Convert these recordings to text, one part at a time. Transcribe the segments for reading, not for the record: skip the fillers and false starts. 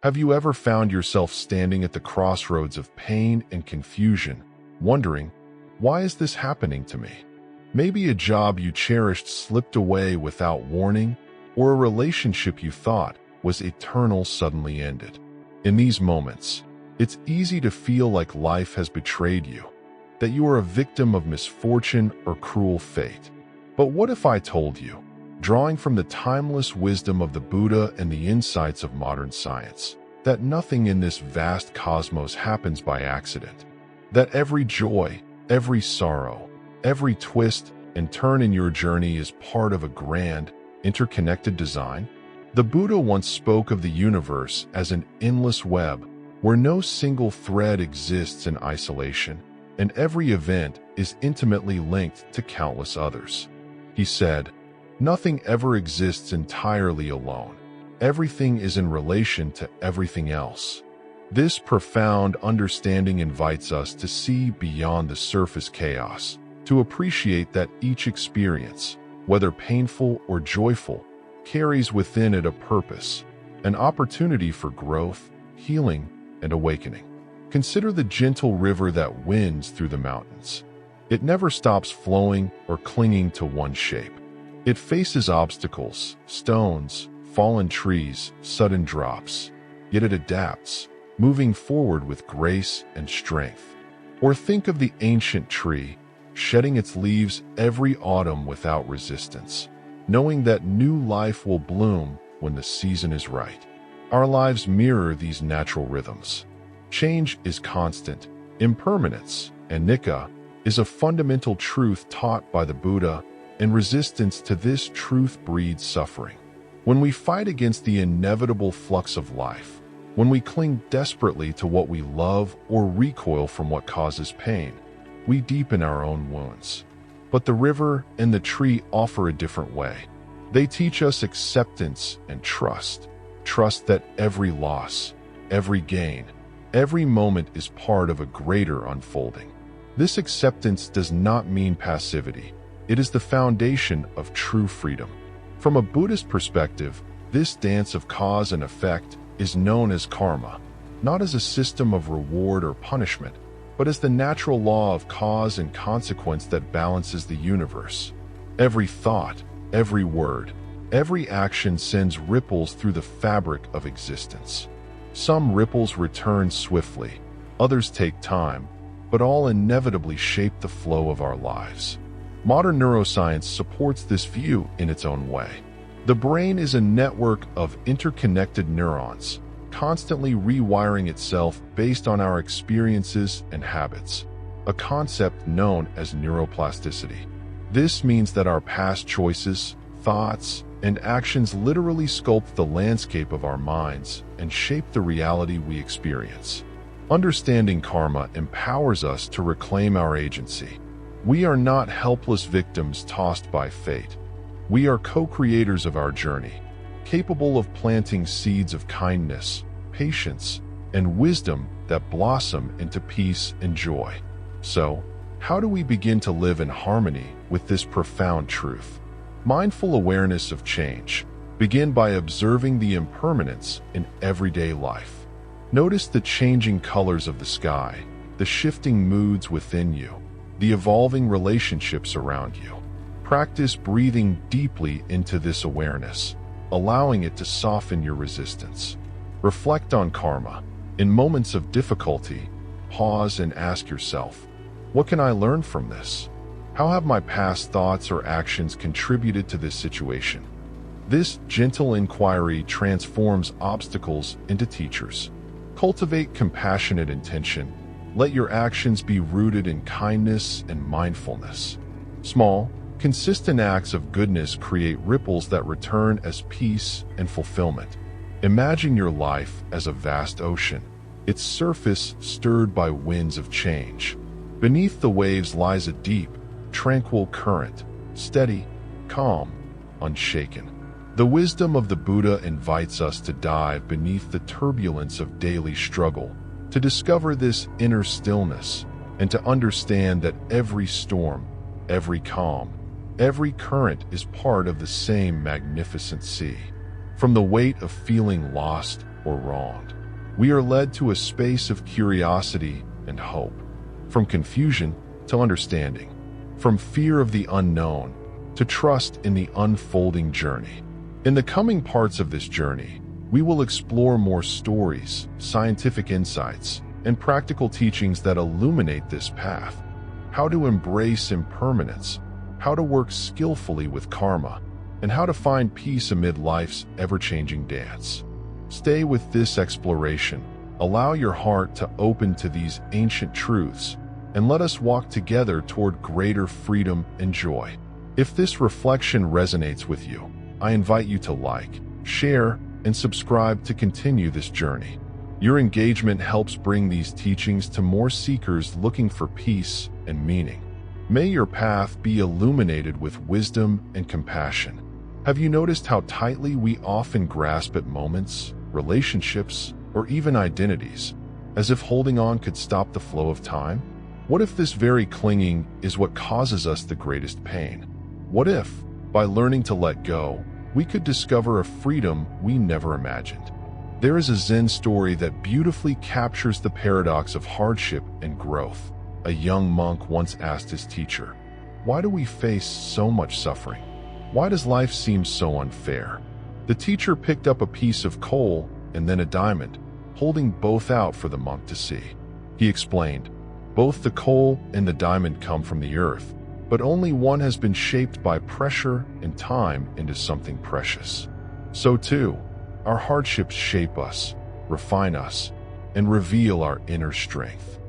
Have you ever found yourself standing at the crossroads of pain and confusion, wondering, why is this happening to me? Maybe a job you cherished slipped away without warning, or a relationship you thought was eternal suddenly ended. In these moments, it's easy to feel like life has betrayed you, that you are a victim of misfortune or cruel fate. But what if I told you, drawing from the timeless wisdom of the Buddha and the insights of modern science, that nothing in this vast cosmos happens by accident, that every joy, every sorrow, every twist and turn in your journey is part of a grand, interconnected design? The Buddha once spoke of the universe as an endless web where no single thread exists in isolation, and every event is intimately linked to countless others. He said, "Nothing ever exists entirely alone. Everything is in relation to everything else." This profound understanding invites us to see beyond the surface chaos, to appreciate that each experience, whether painful or joyful, carries within it a purpose, an opportunity for growth, healing, and awakening. Consider the gentle river that winds through the mountains. It never stops flowing or clinging to one shape. It faces obstacles, stones, fallen trees, sudden drops, yet it adapts, moving forward with grace and strength. Or think of the ancient tree, shedding its leaves every autumn without resistance, knowing that new life will bloom when the season is right. Our lives mirror these natural rhythms. Change is constant. Impermanence, anicca, is a fundamental truth taught by the Buddha, and resistance to this truth breeds suffering. When we fight against the inevitable flux of life, when we cling desperately to what we love or recoil from what causes pain, we deepen our own wounds. But the river and the tree offer a different way. They teach us acceptance and trust. Trust that every loss, every gain, every moment is part of a greater unfolding. This acceptance does not mean passivity. It is the foundation of true freedom. From a Buddhist perspective, this dance of cause and effect is known as karma, not as a system of reward or punishment, but as the natural law of cause and consequence that balances the universe. Every thought, every word, every action sends ripples through the fabric of existence. Some ripples return swiftly, others take time, but all inevitably shape the flow of our lives. Modern neuroscience supports this view in its own way. The brain is a network of interconnected neurons, constantly rewiring itself based on our experiences and habits, a concept known as neuroplasticity. This means that our past choices, thoughts, and actions literally sculpt the landscape of our minds and shape the reality we experience. Understanding karma empowers us to reclaim our agency. We are not helpless victims tossed by fate. We are co-creators of our journey, capable of planting seeds of kindness, patience, and wisdom that blossom into peace and joy. So, how do we begin to live in harmony with this profound truth? Mindful awareness of change. Begin by observing the impermanence in everyday life. Notice the changing colors of the sky, the shifting moods within you, the evolving relationships around you. Practice breathing deeply into this awareness, allowing it to soften your resistance. Reflect on karma. In moments of difficulty, pause and ask yourself, what can I learn from this? How have my past thoughts or actions contributed to this situation? This gentle inquiry transforms obstacles into teachers. Cultivate compassionate intention. Let your actions be rooted in kindness and mindfulness. Small, consistent acts of goodness create ripples that return as peace and fulfillment. Imagine your life as a vast ocean, its surface stirred by winds of change. Beneath the waves lies a deep, tranquil current, steady, calm, unshaken. The wisdom of the Buddha invites us to dive beneath the turbulence of daily struggle, to discover this inner stillness, and to understand that every storm, every calm, every current is part of the same magnificent sea. From the weight of feeling lost or wronged. We are led to a space of curiosity and hope, from confusion to understanding, from fear of the unknown to trust in the unfolding journey. In the coming parts of this journey, we will explore more stories, scientific insights, and practical teachings that illuminate this path. How to embrace impermanence, how to work skillfully with karma, and how to find peace amid life's ever-changing dance. Stay with this exploration, allow your heart to open to these ancient truths, and let us walk together toward greater freedom and joy. If this reflection resonates with you, I invite you to like, share, and subscribe to continue this journey. Your engagement helps bring these teachings to more seekers looking for peace and meaning. May your path be illuminated with wisdom and compassion. Have you noticed how tightly we often grasp at moments, relationships, or even identities, as if holding on could stop the flow of time? What if this very clinging is what causes us the greatest pain? What if, by learning to let go, we could discover a freedom we never imagined? There is a Zen story that beautifully captures the paradox of hardship and growth. A young monk once asked his teacher, "Why do we face so much suffering? Why does life seem so unfair?" The teacher picked up a piece of coal and then a diamond, holding both out for the monk to see. He explained, "Both the coal and the diamond come from the earth, but only one has been shaped by pressure and time into something precious. So too, our hardships shape us, refine us, and reveal our inner strength."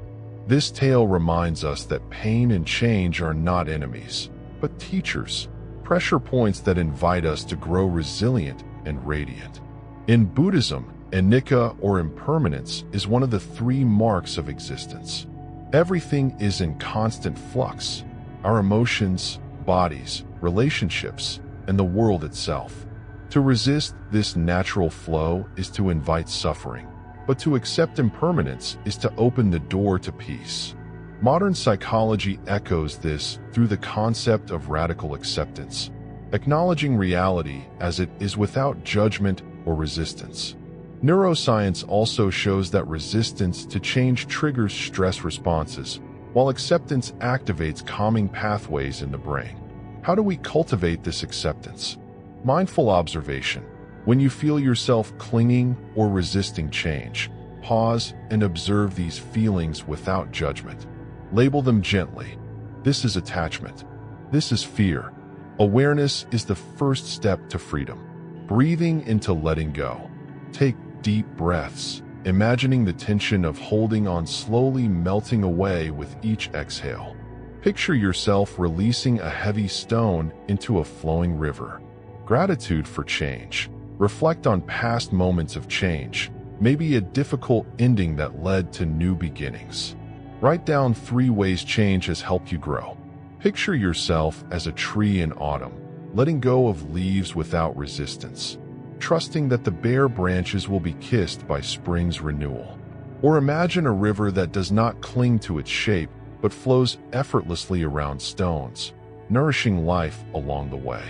This tale reminds us that pain and change are not enemies, but teachers, pressure points that invite us to grow resilient and radiant. In Buddhism, anicca or impermanence is one of the three marks of existence. Everything is in constant flux: our emotions, bodies, relationships, and the world itself. To resist this natural flow is to invite suffering, but to accept impermanence is to open the door to peace. Modern psychology echoes this through the concept of radical acceptance, acknowledging reality as it is without judgment or resistance. Neuroscience also shows that resistance to change triggers stress responses, while acceptance activates calming pathways in the brain. How do we cultivate this acceptance? Mindful observation. When you feel yourself clinging or resisting change, pause and observe these feelings without judgment. Label them gently. This is attachment. This is fear. Awareness is the first step to freedom. Breathing into letting go. Take deep breaths, imagining the tension of holding on slowly melting away with each exhale. Picture yourself releasing a heavy stone into a flowing river. Gratitude for change. Reflect on past moments of change, maybe a difficult ending that led to new beginnings. Write down 3 ways change has helped you grow. Picture yourself as a tree in autumn, letting go of leaves without resistance, trusting that the bare branches will be kissed by spring's renewal. Or imagine a river that does not cling to its shape, but flows effortlessly around stones, nourishing life along the way.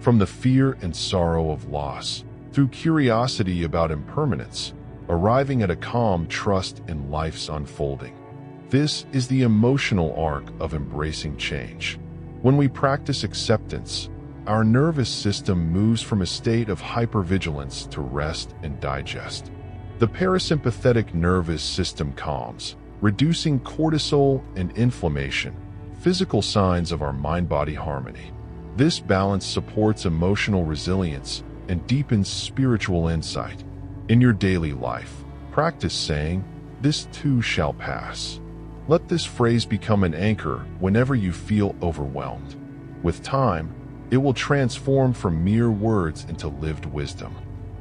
From the fear and sorrow of loss, through curiosity about impermanence, arriving at a calm trust in life's unfolding. This is the emotional arc of embracing change. When we practice acceptance, our nervous system moves from a state of hypervigilance to rest and digest. The parasympathetic nervous system calms, reducing cortisol and inflammation, physical signs of our mind-body harmony. This balance supports emotional resilience and deepens spiritual insight. In your daily life, practice saying, "This too shall pass." Let this phrase become an anchor whenever you feel overwhelmed. With time, it will transform from mere words into lived wisdom.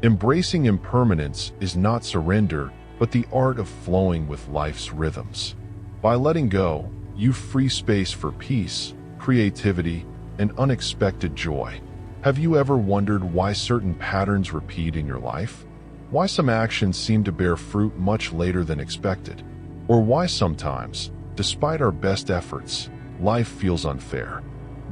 Embracing impermanence is not surrender, but the art of flowing with life's rhythms. By letting go, you free space for peace, creativity, and unexpected joy. Have you ever wondered why certain patterns repeat in your life? Why some actions seem to bear fruit much later than expected? Or why sometimes, despite our best efforts, life feels unfair?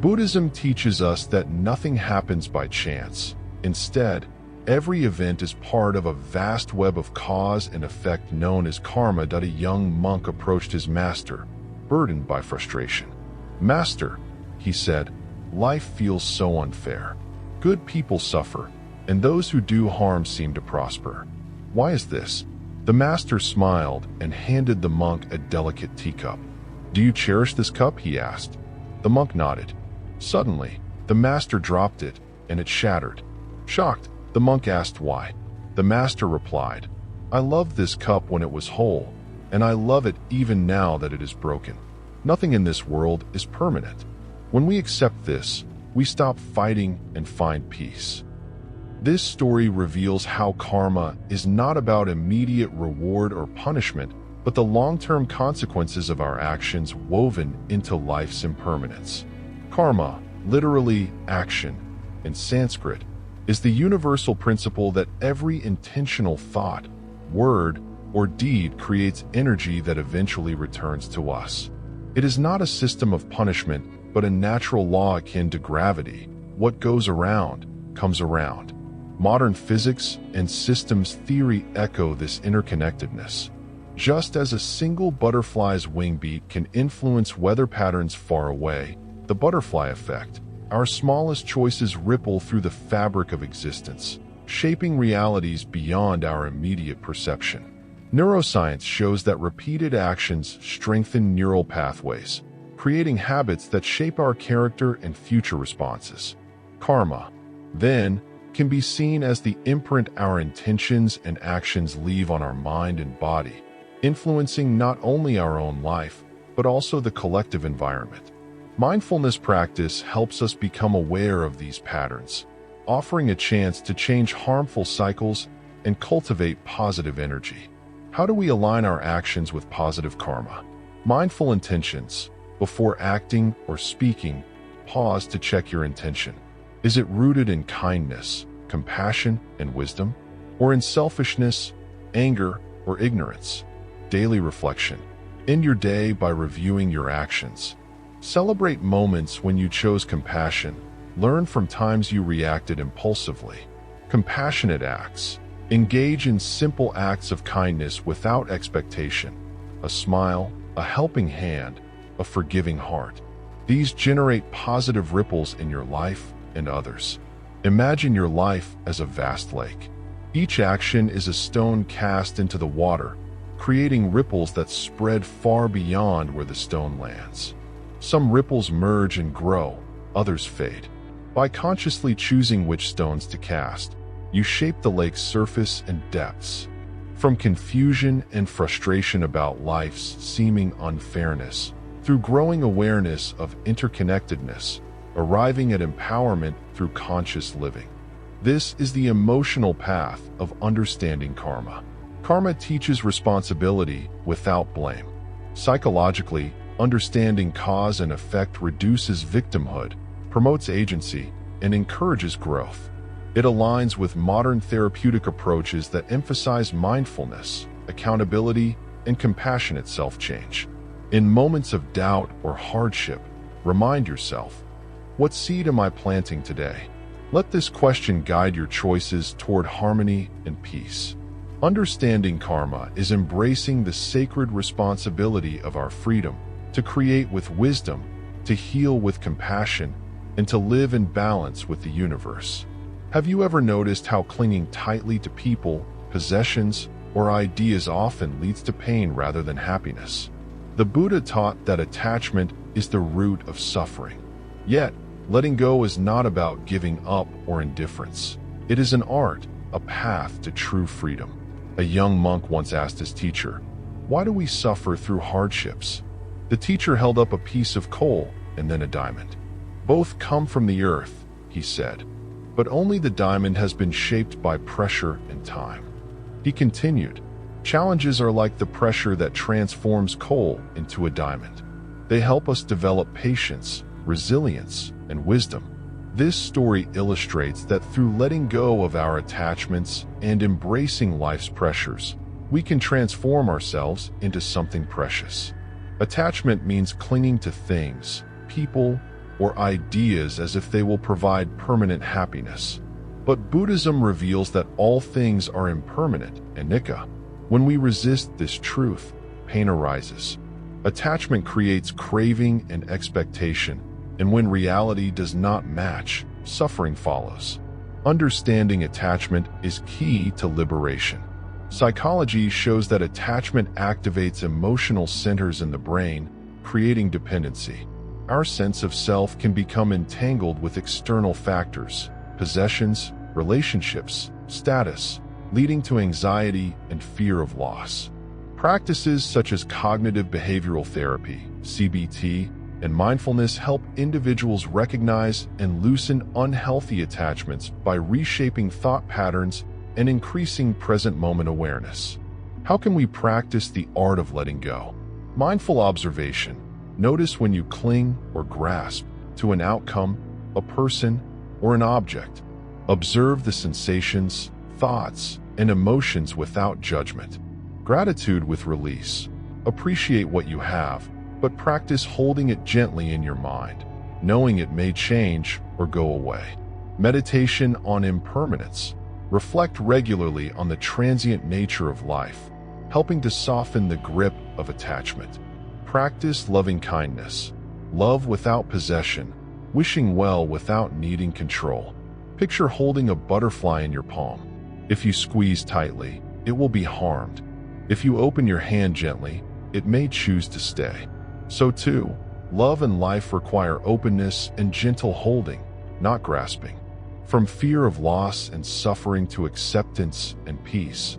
Buddhism teaches us that nothing happens by chance. Instead, Every event is part of a vast web of cause and effect known as karma. A young monk approached his master, burdened by frustration. "Master," he said, "life feels so unfair. Good people suffer, and those who do harm seem to prosper. Why is this?" The master smiled and handed the monk a delicate teacup. "Do you cherish this cup?" he asked. The monk nodded. Suddenly, the master dropped it, and it shattered. Shocked, the monk asked why. The master replied, "I loved this cup when it was whole, and I love it even now that it is broken. Nothing in this world is permanent. When we accept this, we stop fighting and find peace." This story reveals how karma is not about immediate reward or punishment, but the long-term consequences of our actions woven into life's impermanence. Karma, literally action, in Sanskrit, is the universal principle that every intentional thought, word, or deed creates energy that eventually returns to us. It is not a system of punishment, but a natural law akin to gravity. What goes around, comes around. Modern physics and systems theory echo this interconnectedness. Just as a single butterfly's wing beat can influence weather patterns far away, the butterfly effect, our smallest choices ripple through the fabric of existence, shaping realities beyond our immediate perception. Neuroscience shows that repeated actions strengthen neural pathways, creating habits that shape our character and future responses. Karma, then, can be seen as the imprint our intentions and actions leave on our mind and body, influencing not only our own life, but also the collective environment. Mindfulness practice helps us become aware of these patterns, offering a chance to change harmful cycles and cultivate positive energy. How do we align our actions with positive karma? Mindful intentions. Before acting or speaking, pause to check your intention. Is it rooted in kindness, compassion, and wisdom? Or in selfishness, anger, or ignorance? Daily reflection. End your day by reviewing your actions. Celebrate moments when you chose compassion. Learn from times you reacted impulsively. Compassionate acts. Engage in simple acts of kindness without expectation. A smile, a helping hand, a forgiving heart. These generate positive ripples in your life and others. Imagine your life as a vast lake. Each action is a stone cast into the water, creating ripples that spread far beyond where the stone lands. Some ripples merge and grow, others fade. By consciously choosing which stones to cast, you shape the lake's surface and depths. From confusion and frustration about life's seeming unfairness, through growing awareness of interconnectedness, arriving at empowerment through conscious living. This is the emotional path of understanding karma. Karma teaches responsibility without blame. Psychologically, understanding cause and effect reduces victimhood, promotes agency, and encourages growth. It aligns with modern therapeutic approaches that emphasize mindfulness, accountability, and compassionate self-change. In moments of doubt or hardship, remind yourself, what seed am I planting today? Let this question guide your choices toward harmony and peace. Understanding karma is embracing the sacred responsibility of our freedom to create with wisdom, to heal with compassion, and to live in balance with the universe. Have you ever noticed how clinging tightly to people, possessions, or ideas often leads to pain rather than happiness? The Buddha taught that attachment is the root of suffering. Yet, letting go is not about giving up or indifference. It is an art, a path to true freedom. A young monk once asked his teacher, "Why do we suffer through hardships?" The teacher held up a piece of coal and then a diamond. "Both come from the earth," he said, "but only the diamond has been shaped by pressure and time." He continued, "Challenges are like the pressure that transforms coal into a diamond. They help us develop patience, resilience, and wisdom." This story illustrates that through letting go of our attachments and embracing life's pressures, we can transform ourselves into something precious. Attachment means clinging to things, people, or ideas as if they will provide permanent happiness. But Buddhism reveals that all things are impermanent and anicca. When we resist this truth, pain arises. Attachment creates craving and expectation, and when reality does not match, suffering follows. Understanding attachment is key to liberation. Psychology shows that attachment activates emotional centers in the brain, creating dependency. Our sense of self can become entangled with external factors, possessions, relationships, status, leading to anxiety and fear of loss. Practices such as cognitive behavioral therapy, CBT, and mindfulness help individuals recognize and loosen unhealthy attachments by reshaping thought patterns and increasing present moment awareness. How can we practice the art of letting go? Mindful observation. Notice when you cling or grasp to an outcome, a person, or an object. Observe the sensations, thoughts, and emotions without judgment. Gratitude with release. Appreciate what you have, but practice holding it gently in your mind, knowing it may change or go away. Meditation on impermanence. Reflect regularly on the transient nature of life, helping to soften the grip of attachment. Practice loving kindness. Love without possession, wishing well without needing control. Picture holding a butterfly in your palm. If you squeeze tightly, it will be harmed. If you open your hand gently, it may choose to stay. So too, love and life require openness and gentle holding, not grasping. From fear of loss and suffering to acceptance and peace.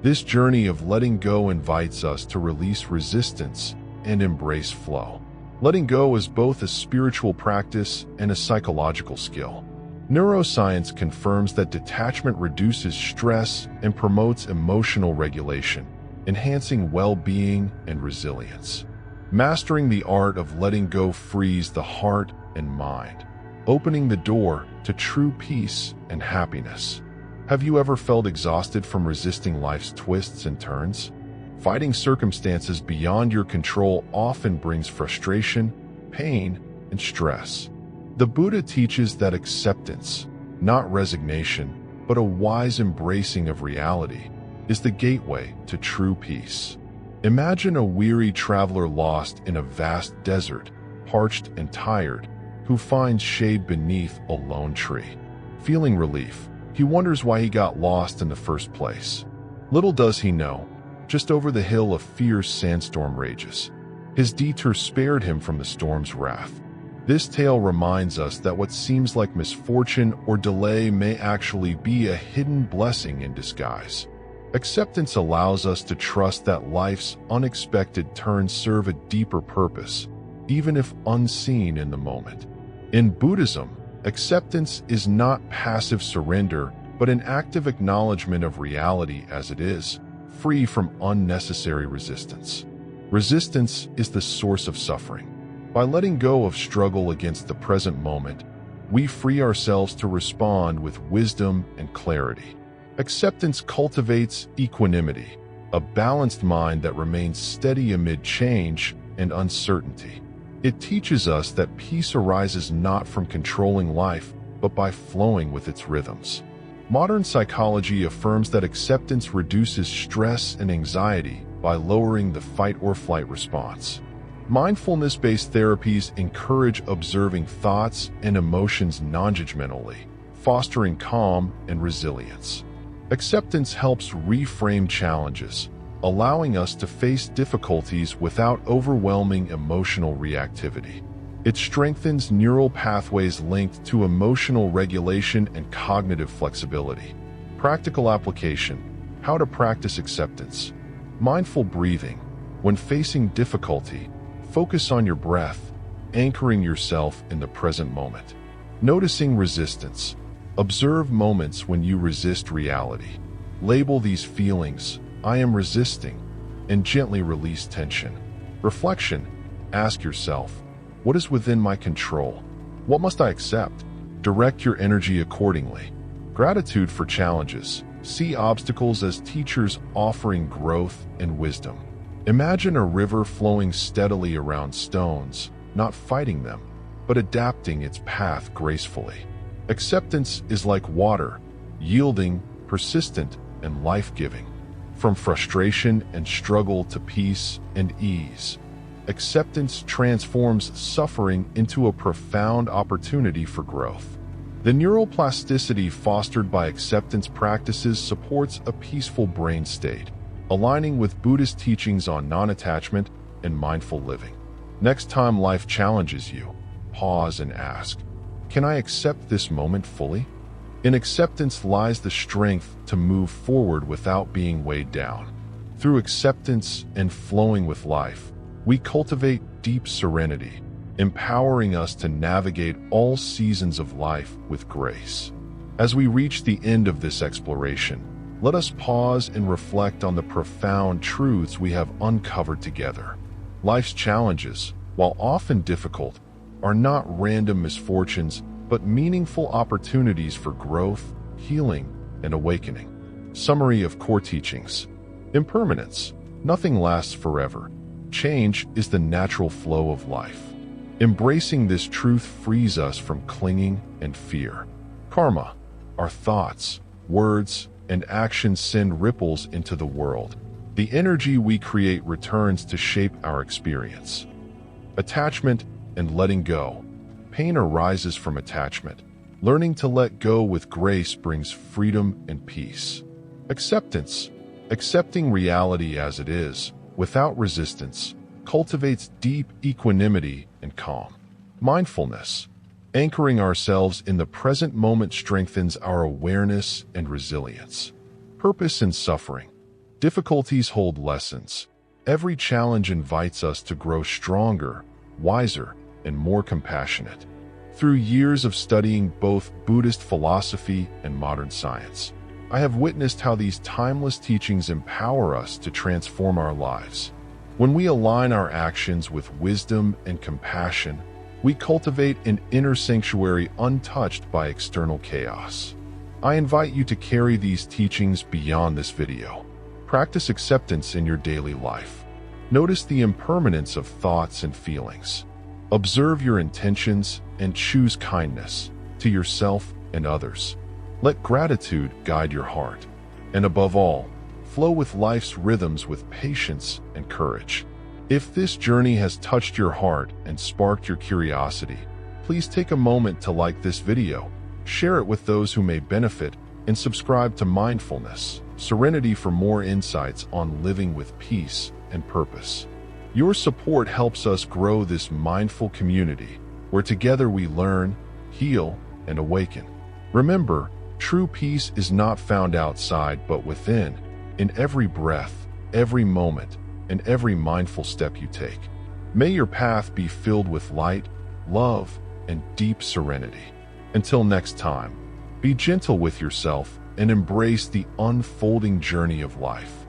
This journey of letting go invites us to release resistance and embrace flow. Letting go is both a spiritual practice and a psychological skill. Neuroscience confirms that detachment reduces stress and promotes emotional regulation, enhancing well-being and resilience. Mastering the art of letting go frees the heart and mind, opening the door to true peace and happiness. Have you ever felt exhausted from resisting life's twists and turns? Fighting circumstances beyond your control often brings frustration, pain, and stress. The Buddha teaches that acceptance, not resignation, but a wise embracing of reality, is the gateway to true peace. Imagine a weary traveler lost in a vast desert, parched and tired, who finds shade beneath a lone tree. Feeling relief, he wonders why he got lost in the first place. Little does he know, just over the hill a fierce sandstorm rages. His detour spared him from the storm's wrath. This tale reminds us that what seems like misfortune or delay may actually be a hidden blessing in disguise. Acceptance allows us to trust that life's unexpected turns serve a deeper purpose, even if unseen in the moment. In Buddhism, acceptance is not passive surrender, but an active acknowledgement of reality as it is, free from unnecessary resistance. Resistance is the source of suffering. By letting go of struggle against the present moment, we free ourselves to respond with wisdom and clarity. Acceptance cultivates equanimity, a balanced mind that remains steady amid change and uncertainty. It teaches us that peace arises not from controlling life, but by flowing with its rhythms. Modern psychology affirms that acceptance reduces stress and anxiety by lowering the fight-or-flight response. Mindfulness-based therapies encourage observing thoughts and emotions non-judgmentally, fostering calm and resilience. Acceptance helps reframe challenges, allowing us to face difficulties without overwhelming emotional reactivity. It strengthens neural pathways linked to emotional regulation and cognitive flexibility. Practical application: how to practice acceptance. Mindful breathing. When facing difficulty, focus on your breath, anchoring yourself in the present moment. Noticing resistance. Observe moments when you resist reality. Label these feelings, I am resisting, and gently release tension. Reflection. Ask yourself, what is within my control? What must I accept? Direct your energy accordingly. Gratitude for challenges. See obstacles as teachers offering growth and wisdom. Imagine a river flowing steadily around stones, not fighting them, but adapting its path gracefully. Acceptance is like water, yielding, persistent, and life-giving. From frustration and struggle to peace and ease, acceptance transforms suffering into a profound opportunity for growth. The neuroplasticity fostered by acceptance practices supports a peaceful brain state, aligning with Buddhist teachings on non-attachment and mindful living. Next time life challenges you, pause and ask, "Can I accept this moment fully?" In acceptance lies the strength to move forward without being weighed down. Through acceptance and flowing with life, we cultivate deep serenity, empowering us to navigate all seasons of life with grace. As we reach the end of this exploration, let us pause and reflect on the profound truths we have uncovered together. Life's challenges, while often difficult, are not random misfortunes, but meaningful opportunities for growth, healing, and awakening. Summary of core teachings. Impermanence. Nothing lasts forever. Change is the natural flow of life. Embracing this truth frees us from clinging and fear. Karma. Our thoughts, words, and actions send ripples into the world. The energy we create returns to shape our experience. Attachment and letting go. Pain arises from attachment. Learning to let go with grace brings freedom and peace. Acceptance. Accepting reality as it is, without resistance, cultivates deep equanimity and calm. Mindfulness. Anchoring ourselves in the present moment strengthens our awareness and resilience. Purpose in suffering. Difficulties hold lessons. Every challenge invites us to grow stronger, wiser, and more compassionate. Through years of studying both Buddhist philosophy and modern science, I have witnessed how these timeless teachings empower us to transform our lives. When we align our actions with wisdom and compassion, we cultivate an inner sanctuary untouched by external chaos. I invite you to carry these teachings beyond this video. Practice acceptance in your daily life. Notice the impermanence of thoughts and feelings. Observe your intentions and choose kindness to yourself and others. Let gratitude guide your heart. And above all, flow with life's rhythms with patience and courage. If this journey has touched your heart and sparked your curiosity, please take a moment to like this video, share it with those who may benefit, and subscribe to Mindfulness.Serenity for more insights on living with peace and purpose. Your support helps us grow this mindful community where together we learn, heal, and awaken. Remember, true peace is not found outside but within, in every breath, every moment, and every mindful step you take. May your path be filled with light, love, and deep serenity. Until next time, be gentle with yourself and embrace the unfolding journey of life.